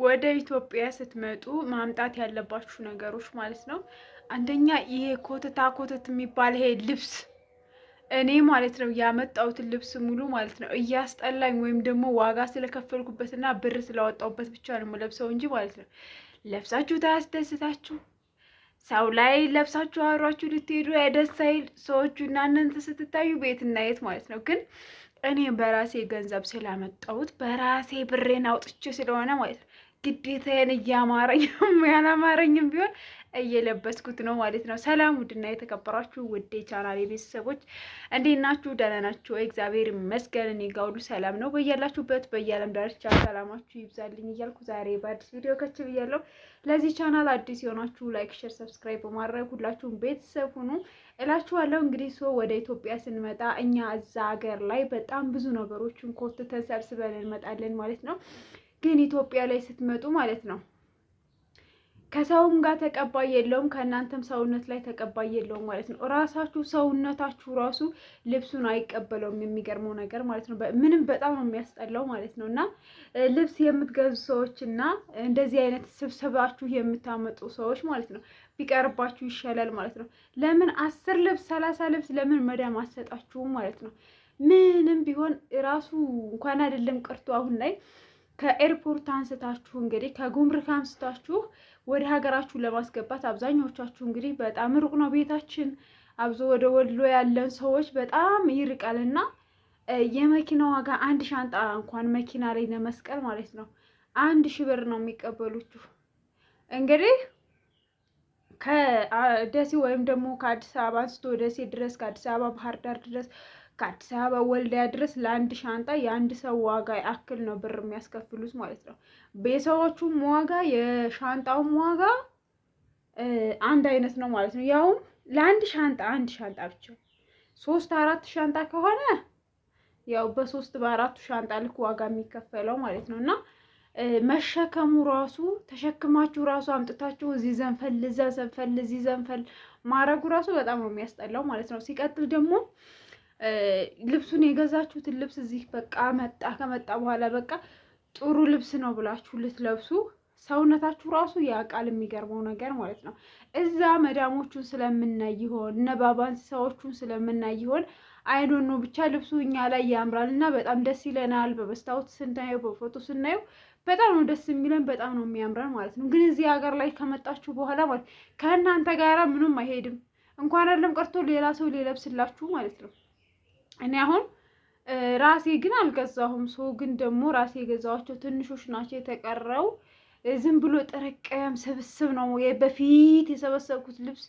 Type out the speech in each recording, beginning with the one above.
ወደ ኢትዮጵያ ስትመጡ ማምጣት ያለባችሁ ነገሮች ማለት ነው። አንደኛ ይሄ ኮተታ ኮተት የሚባል ይሄ ልብስ እኔ ማለት ነው ያመጣሁትን ልብስ ሙሉ ማለት ነው እያስጠላኝ ወይም ደግሞ ዋጋ ስለከፈልኩበትና ብር ስላወጣሁበት ብቻ ነው የምለብሰው እንጂ ማለት ነው ለብሳችሁ ታያስደስታችሁ ሰው ላይ ለብሳችሁ አብራችሁ ልትሄዱ ደስ አይል። ሰዎቹ እናንተ ስትታዩ ቤትና የት ማለት ነው። ግን እኔ በራሴ ገንዘብ ስላመጣሁት በራሴ ብሬን አውጥቼ ስለሆነ ማለት ነው ግዴታዬን እያማረኝ ያላማረኝም ቢሆን እየለበስኩት ነው ማለት ነው። ሰላም ውድና የተከበራችሁ ውድ የቻናሌ ቤተሰቦች እንዴት ናችሁ? ደህና ናችሁ? እግዚአብሔር ይመስገን እኔ ጋር ሁሉ ሰላም ነው። በያላችሁበት በየዓለም ዳርቻ ሰላማችሁ ይብዛልኝ እያልኩ ዛሬ በአዲስ ቪዲዮ ከች ብያለሁ። ለዚህ ቻናል አዲስ የሆናችሁ ላይክ፣ ሼር፣ ሰብስክራይብ በማድረግ ሁላችሁም ቤተሰብ ሁኑ እላችኋለሁ። እንግዲህ ወደ ኢትዮጵያ ስንመጣ እኛ እዛ ሀገር ላይ በጣም ብዙ ነገሮችን ኮትተን ሰብስበን እንመጣለን ማለት ነው። ግን ኢትዮጵያ ላይ ስትመጡ ማለት ነው ከሰውም ጋር ተቀባይ የለውም፣ ከእናንተም ሰውነት ላይ ተቀባይ የለውም ማለት ነው። ራሳችሁ ሰውነታችሁ ራሱ ልብሱን አይቀበለውም። የሚገርመው ነገር ማለት ነው ምንም በጣም ነው የሚያስጠላው ማለት ነው። እና ልብስ የምትገዙ ሰዎች እና እንደዚህ አይነት ስብሰባችሁ የምታመጡ ሰዎች ማለት ነው ቢቀርባችሁ ይሻላል ማለት ነው። ለምን 10 ልብስ 30 ልብስ ለምን መዳም አሰጣችሁም ማለት ነው። ምንም ቢሆን ራሱ እንኳን አይደለም ቀርቶ አሁን ላይ ከኤርፖርት አንስታችሁ እንግዲህ ከጉምሩክ አንስታችሁ ወደ ሀገራችሁ ለማስገባት አብዛኞቻችሁ እንግዲህ በጣም ሩቅ ነው ቤታችን። አብዞ ወደ ወሎ ያለን ሰዎች በጣም ይርቃልና የመኪና ዋጋ አንድ ሻንጣ እንኳን መኪና ላይ ለመስቀል ማለት ነው 1000 ብር ነው የሚቀበሉችሁ። እንግዲህ ከደሴ ወይም ደግሞ ከአዲስ አበባ አንስቶ ደሴ ድረስ ከአዲስ አበባ ባህር ዳር ድረስ ከአዲስ አበባ ወልዲያ ድረስ ለአንድ ሻንጣ የአንድ ሰው ዋጋ ያክል ነው ብር የሚያስከፍሉት ማለት ነው። የሰዎቹም ዋጋ የሻንጣውም ዋጋ አንድ አይነት ነው ማለት ነው። ያውም ለአንድ ሻንጣ አንድ ሻንጣ ብቻ 3-4 ሻንጣ ከሆነ ያው በ3-4 ሻንጣ ልክ ዋጋ የሚከፈለው ማለት ነው። እና መሸከሙ ራሱ ተሸክማችሁ ራሱ አምጥታችሁ እዚህ ዘንፈል እዛ ዘንፈል እዚህ ዘንፈል ማረጉ ራሱ በጣም ነው የሚያስጠላው ማለት ነው። ሲቀጥል ደግሞ ልብሱን የገዛችሁትን ልብስ እዚህ በቃ ከመጣ በኋላ በቃ ጥሩ ልብስ ነው ብላችሁ ልትለብሱ ሰውነታችሁ ራሱ ያቃል። የሚገርመው ነገር ማለት ነው እዛ መዳሞቹን ስለምናይ ይሆን ነባባን ሰዎቹን ስለምናይ ይሆን አይዶን ነው ብቻ ልብሱ እኛ ላይ ያምራል እና በጣም ደስ ይለናል። በመስታወት ስናየው በፎቶ ስናየው በጣም ነው ደስ የሚለን፣ በጣም ነው የሚያምረን ማለት ነው። ግን እዚህ ሀገር ላይ ከመጣችሁ በኋላ ማለት ከእናንተ ጋራ ምንም አይሄድም። እንኳን አይደለም ቀርቶ ሌላ ሰው ሊለብስላችሁ ማለት ነው። እኔ አሁን ራሴ ግን አልገዛሁም። ሰው ግን ደግሞ ራሴ የገዛኋቸው ትንሾች ናቸው። የተቀረው ዝም ብሎ ጥርቅም ስብስብ ነው። በፊት የሰበሰብኩት ልብስ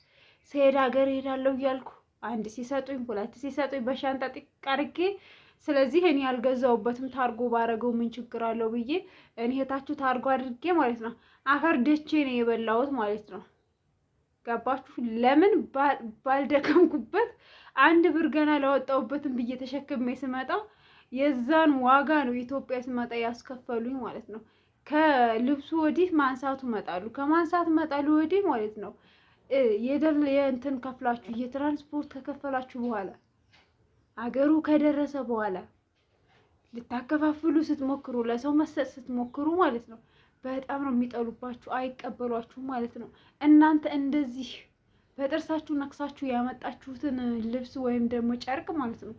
ስሄድ ሀገር ሄዳለሁ እያልኩ አንድ ሲሰጡኝ 2 ሲሰጡኝ በሻንጣ ጢቅ አድርጌ፣ ስለዚህ እኔ ያልገዛሁበትም ታርጎ ባረገው ምን ችግር አለው ብዬ እኔ እህታችሁ ታርጎ አድርጌ ማለት ነው አፈር ደቼ ነው የበላሁት ማለት ነው። ገባችሁ? ለምን ባልደከምኩበት 1 ብር ገና ላወጣሁበትም ብዬ ተሸክሜ ስመጣ የዛን ዋጋ ነው ኢትዮጵያ ስመጣ ያስከፈሉኝ ማለት ነው። ከልብሱ ወዲህ ማንሳቱ መጣሉ ከማንሳት መጣሉ ወዲህ ማለት ነው የእንትን ከፍላችሁ የትራንስፖርት ከከፈላችሁ በኋላ አገሩ ከደረሰ በኋላ ልታከፋፍሉ ስትሞክሩ ለሰው መስጠት ስትሞክሩ ማለት ነው በጣም ነው የሚጠሉባችሁ፣ አይቀበሏችሁም ማለት ነው። እናንተ እንደዚህ በጥርሳችሁ ነክሳችሁ ያመጣችሁትን ልብስ ወይም ደግሞ ጨርቅ ማለት ነው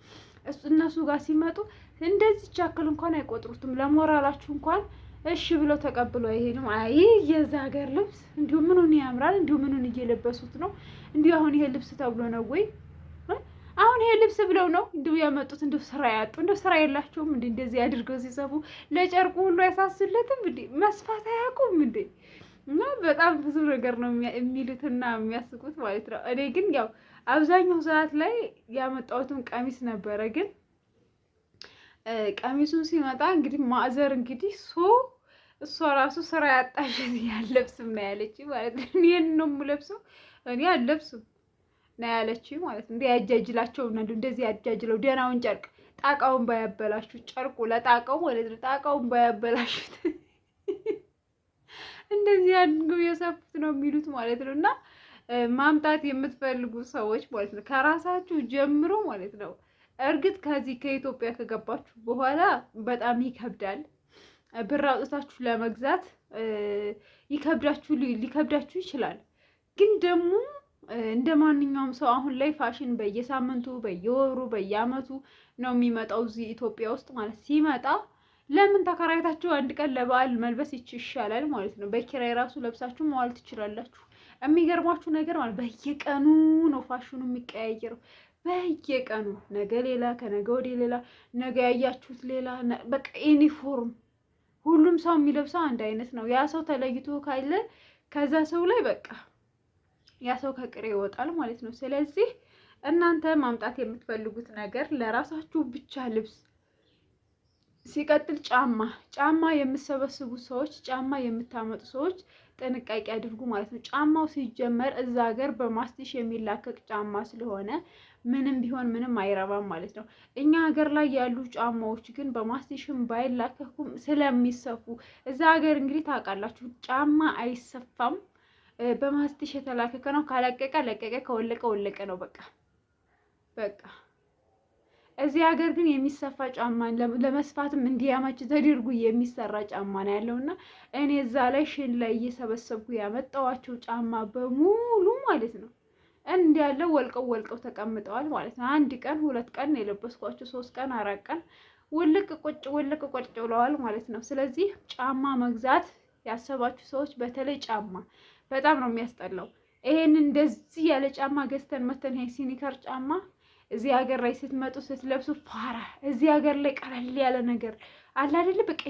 እነሱ ጋር ሲመጡ እንደዚህ ቻክል እንኳን አይቆጥሩትም። ለሞራላችሁ እንኳን እሺ ብለው ተቀብለው አይሄዱም። አይ የዛ ሀገር ልብስ እንዲሁ ምኑን ያምራል፣ እንዲሁ ምኑን እየለበሱት ነው፣ እንዲሁ አሁን ይሄ ልብስ ተብሎ ነው ወይ አሁን ይሄ ልብስ ብለው ነው እንዲሁ ያመጡት። እንዲሁ ስራ ያጡ እንዲሁ ስራ የላቸውም እንዴ? እንደዚህ አድርገው ሲሰፉ ለጨርቁ ሁሉ አይሳሱለትም እንዴ? መስፋት አያውቁም እንዴ? እና በጣም ብዙ ነገር ነው የሚሉትና የሚያስቁት ማለት ነው። እኔ ግን ያው አብዛኛው ሰዓት ላይ ያመጣሁትም ቀሚስ ነበረ። ግን ቀሚሱን ሲመጣ እንግዲህ ማዘር እንግዲህ እሷ ራሱ ስራ ያጣሽ ያለብስም ነው ያለች ማለት ነው። እኔን ነው የምለብሰው እኔ አልለብስም ነው ያለች ማለት ነው። እንዲህ ያጃጅላቸው እና እንደዚህ ያጃጅለው ደህናውን ጨርቅ ጣቃውን ባያበላሹት፣ ጨርቁ ለጣቃው ማለት ነው ጣቃውን ባያበላሹት እንደዚህ አድርገው የሰፉት ነው የሚሉት ማለት ነው። እና ማምጣት የምትፈልጉ ሰዎች ማለት ነው ከራሳችሁ ጀምሮ ማለት ነው። እርግጥ ከዚህ ከኢትዮጵያ ከገባችሁ በኋላ በጣም ይከብዳል። ብር አውጥታችሁ ለመግዛት ሊከብዳችሁ ይችላል። ግን ደግሞ እንደ ማንኛውም ሰው አሁን ላይ ፋሽን በየሳምንቱ በየወሩ በየአመቱ ነው የሚመጣው እዚህ ኢትዮጵያ ውስጥ ማለት ሲመጣ ለምን ተከራይታችሁ አንድ ቀን ለበዓል መልበስ ይሻላል ማለት ነው። በኪራይ ራሱ ለብሳችሁ መዋል ትችላላችሁ። የሚገርማችሁ ነገር ማለት በየቀኑ ነው ፋሽኑ የሚቀያየረው። በየቀኑ ነገ ሌላ፣ ከነገ ወዲህ ሌላ፣ ነገ ያያችሁት ሌላ። በቃ ዩኒፎርም ሁሉም ሰው የሚለብሰው አንድ አይነት ነው። ያ ሰው ተለይቶ ካለ ከዛ ሰው ላይ በቃ ያ ሰው ከቅሬ ይወጣል ማለት ነው። ስለዚህ እናንተ ማምጣት የምትፈልጉት ነገር ለራሳችሁ ብቻ ልብስ፣ ሲቀጥል ጫማ የምትሰበስቡ ሰዎች፣ ጫማ የምታመጡ ሰዎች ጥንቃቄ አድርጉ ማለት ነው። ጫማው ሲጀመር እዛ ሀገር በማስቲሽ የሚላከቅ ጫማ ስለሆነ ምንም ቢሆን ምንም አይረባም ማለት ነው። እኛ ሀገር ላይ ያሉ ጫማዎች ግን በማስቲሽም ባይላከኩም ስለሚሰፉ እዛ ሀገር እንግዲህ ታውቃላችሁ ጫማ አይሰፋም። በማስቲሽ የተላከከ ነው። ካለቀቀ ለቀቀ፣ ከወለቀ ወለቀ ነው በቃ። እዚህ ሀገር ግን የሚሰፋ ጫማ ለመስፋትም እንዲያመች ተደርጎ የሚሰራ ጫማ ነው ያለውና እኔ እዛ ላይ ሽን ላይ እየሰበሰብኩ ያመጣዋቸው ጫማ በሙሉ ማለት ነው እንዲያለ ወልቀው ተቀምጠዋል ማለት ነው። 1 ቀን 2 ቀን የለበስኳቸው 3 ቀን 4 ቀን ውልቅ ቁጭ ብለዋል ማለት ነው። ስለዚህ ጫማ መግዛት ያሰባችሁ ሰዎች በተለይ ጫማ በጣም ነው የሚያስጠላው። ይሄን እንደዚህ ያለ ጫማ ገዝተን መተን ይሄ ሲኒከር ጫማ እዚህ ሀገር ላይ ስትመጡ ስትለብሱ ፋራ፣ እዚህ ሀገር ላይ ቀለል ያለ ነገር አለ አይደለ? በቃ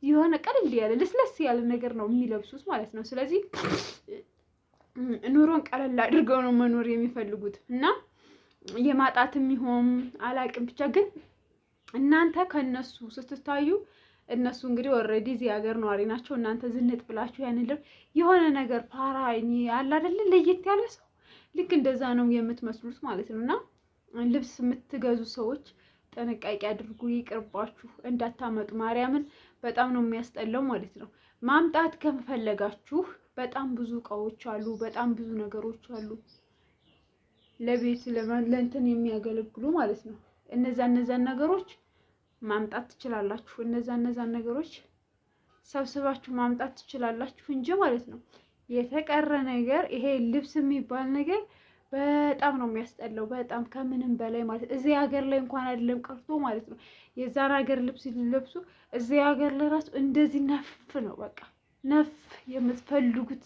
የሆነ ቀለል ያለ ለስለስ ያለ ነገር ነው የሚለብሱት ማለት ነው። ስለዚህ ኑሮን ቀለል አድርገው ነው መኖር የሚፈልጉት እና የማጣትም ይሆን አላቅም ብቻ ግን እናንተ ከነሱ ስትታዩ እነሱ እንግዲህ ኦልሬዲ እዚህ ሀገር ነዋሪ ናቸው። እናንተ ዝንጥ ብላችሁ ያንን የሆነ ነገር ፋራ አለ አይደለ? ለየት ያለ ሰው ልክ እንደዛ ነው የምትመስሉት ማለት ነው። እና ልብስ የምትገዙ ሰዎች ጥንቃቄ አድርጉ፣ ይቅርባችሁ፣ እንዳታመጡ። ማርያምን በጣም ነው የሚያስጠላው ማለት ነው። ማምጣት ከፈለጋችሁ በጣም ብዙ እቃዎች አሉ፣ በጣም ብዙ ነገሮች አሉ ለቤት ለእንትን የሚያገለግሉ ማለት ነው። እነዛን ነገሮች ማምጣት ትችላላችሁ። እነዛን ነገሮች ሰብስባችሁ ማምጣት ትችላላችሁ እንጂ ማለት ነው። የተቀረ ነገር ይሄ ልብስ የሚባል ነገር በጣም ነው የሚያስጠላው፣ በጣም ከምንም በላይ ማለት እዚህ ሀገር ላይ እንኳን አይደለም ቀርቶ ማለት ነው የዛን ሀገር ልብስ ሊለብሱ እዚህ ሀገር ላይ ራሱ እንደዚህ ነፍ ነው በቃ ነፍ የምትፈልጉት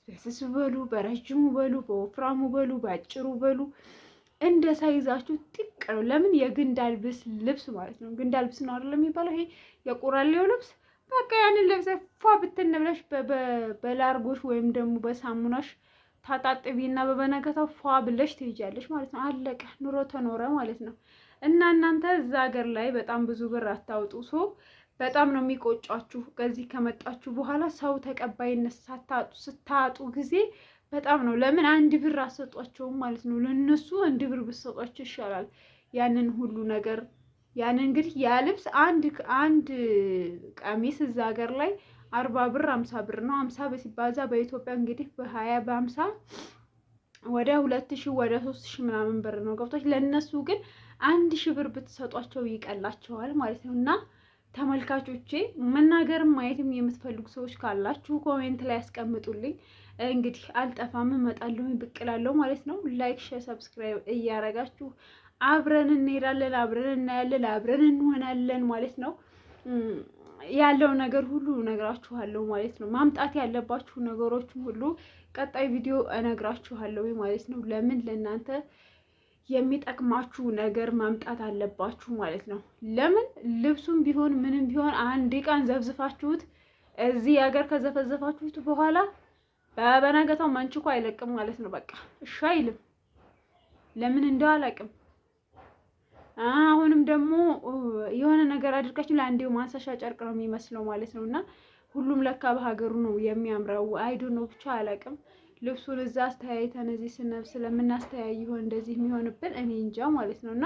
በስሱ በሉ፣ በረጅሙ በሉ፣ በወፍራሙ በሉ፣ በአጭሩ በሉ እንደ ሳይዛችሁ ጥቅ ነው። ለምን የግንዳልብስ ልብስ ማለት ነው። ግንዳልብስ ነው አይደል የሚባለው ይሄ የቁራሌው ልብስ። በቃ ያንን ለብሰሽ ፏ ብትን ብለሽ በላርጎሽ ወይም ደግሞ በሳሙናሽ ታጣጥቢና በበነገታው ፏ ብለሽ ትይጃለሽ ማለት ነው። አለቀ፣ ኑሮ ተኖረ ማለት ነው። እና እናንተ እዛ ሀገር ላይ በጣም ብዙ ብር አታውጡ። በጣም ነው የሚቆጫችሁ። ከዚህ ከመጣችሁ በኋላ ሰው ተቀባይነት ስታጡ ጊዜ በጣም ነው። ለምን 1 ብር አሰጧቸውም ማለት ነው። ለነሱ 1 ብር ብትሰጧቸው ይሻላል። ያንን ሁሉ ነገር ያንን እንግዲህ ያ ልብስ አንድ ቀሚስ እዛ ሀገር ላይ 40 ብር 50 ብር ነው። 50 ሲባዛ በኢትዮጵያ እንግዲህ በ20 በ50 ወደ 2000 ወደ 3000 ምናምን ብር ነው ገብቶች። ለነሱ ግን 1000 ብር ብትሰጧቸው ይቀላቸዋል ማለት ነው። እና ተመልካቾቼ መናገርም ማየትም የምትፈልጉ ሰዎች ካላችሁ ኮሜንት ላይ ያስቀምጡልኝ። እንግዲህ አልጠፋም፣ እመጣለሁ፣ ብቅ እላለሁ ማለት ነው። ላይክ፣ ሼር፣ ሰብስክራይብ እያረጋችሁ አብረን እንሄዳለን፣ አብረን እናያለን፣ አብረን እንሆናለን ማለት ነው። ያለው ነገር ሁሉ እነግራችኋለሁ ማለት ነው። ማምጣት ያለባችሁ ነገሮች ሁሉ ቀጣይ ቪዲዮ እነግራችኋለሁ ማለት ነው። ለምን ለእናንተ የሚጠቅማችሁ ነገር ማምጣት አለባችሁ ማለት ነው። ለምን ልብሱም ቢሆን ምንም ቢሆን 1 ቀን ዘብዝፋችሁት እዚህ ሀገር ከዘፈዘፋችሁት በኋላ በነገታው መንችኮ አይለቅም ማለት ነው። በቃ እሺ አይልም። ለምን እንደው አላውቅም። አሁንም ደግሞ የሆነ ነገር አድርጋችሁ ለአንዴው ማንሳሻ ጨርቅ ነው የሚመስለው ማለት ነው። እና ሁሉም ለካ በሀገሩ ነው የሚያምረው። አይዶ ነው ብቻ አላውቅም። ልብሱን እዛ አስተያይተን እዚህ ስለምናስተያይ ይሆን እንደዚህ የሚሆንብን እኔ እንጃ ማለት ነው። እና